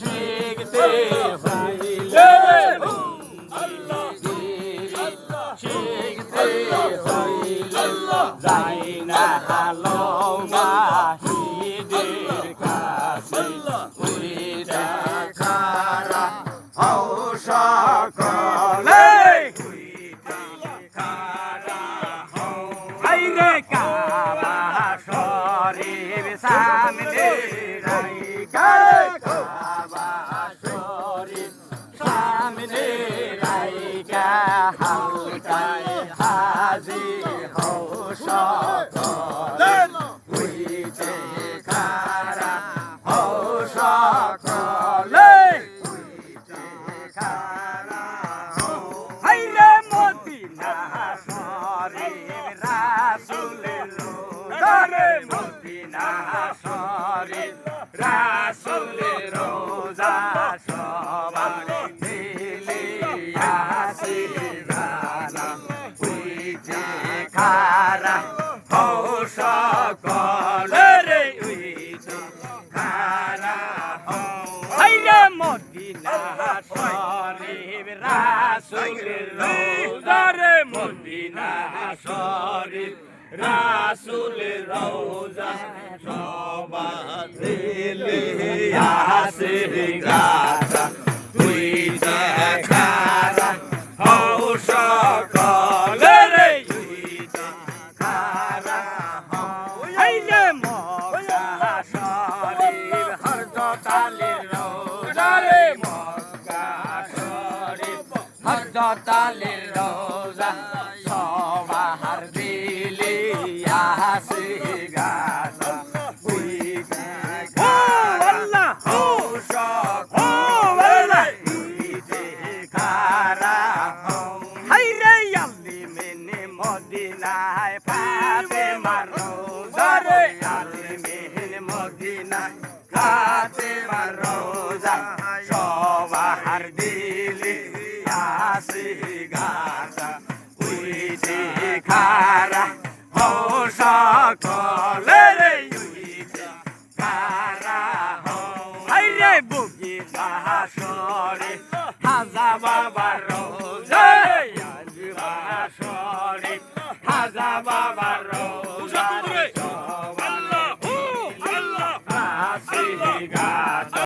শিখতে হইলে শিখতে হইলে যাই না লৌগা হিদের কাছে উইটা খারা হও সকলে খারা হও আইরে কাবা শরীর সামনে রাইকা কাবা শরীর সামনে রাইকা হালকায় হাজির হও সকলে উইতে খারা হও সকলে উইতে খারা হও হাইরে মদিনা শরীর রাসূলের রোজারে মদিনা শরীর রাসূলের রোজা সবার দিলে আসে জানা উইতে খারা হও সকলে রে উইতে খারা হও হাইরে মদিনা শরীফ রাসূলের রোজারে মদিনা শরীফ রাসূলের রোজা সবার দিলে আসে গাতা উইতে খারা হও সকলে রে উইতে খারা হও হাইরে মক্কা শরীফ হযরত আলীর রোজা রে মক্কা শরীফ হযরত আলীর রোজা সবার দিলে আসে গাতা উইতে খারা হও সকলে উইতে খারা হও হাইরে আলিমিনে মদিনায় ফাতেমার রোজা রে আলিমিনে মদিনায় ফাতেমার রোজা সবার দিলে আসে গাতা উইতে খারা হও সকলে রে উইতে খারা হও হাইরে বুকি বাহাসরে হাজা বাবার রোজা আজ বাহাসরে হাজা বাবার রোজা আল্লাহু আল্লাহ আসে গা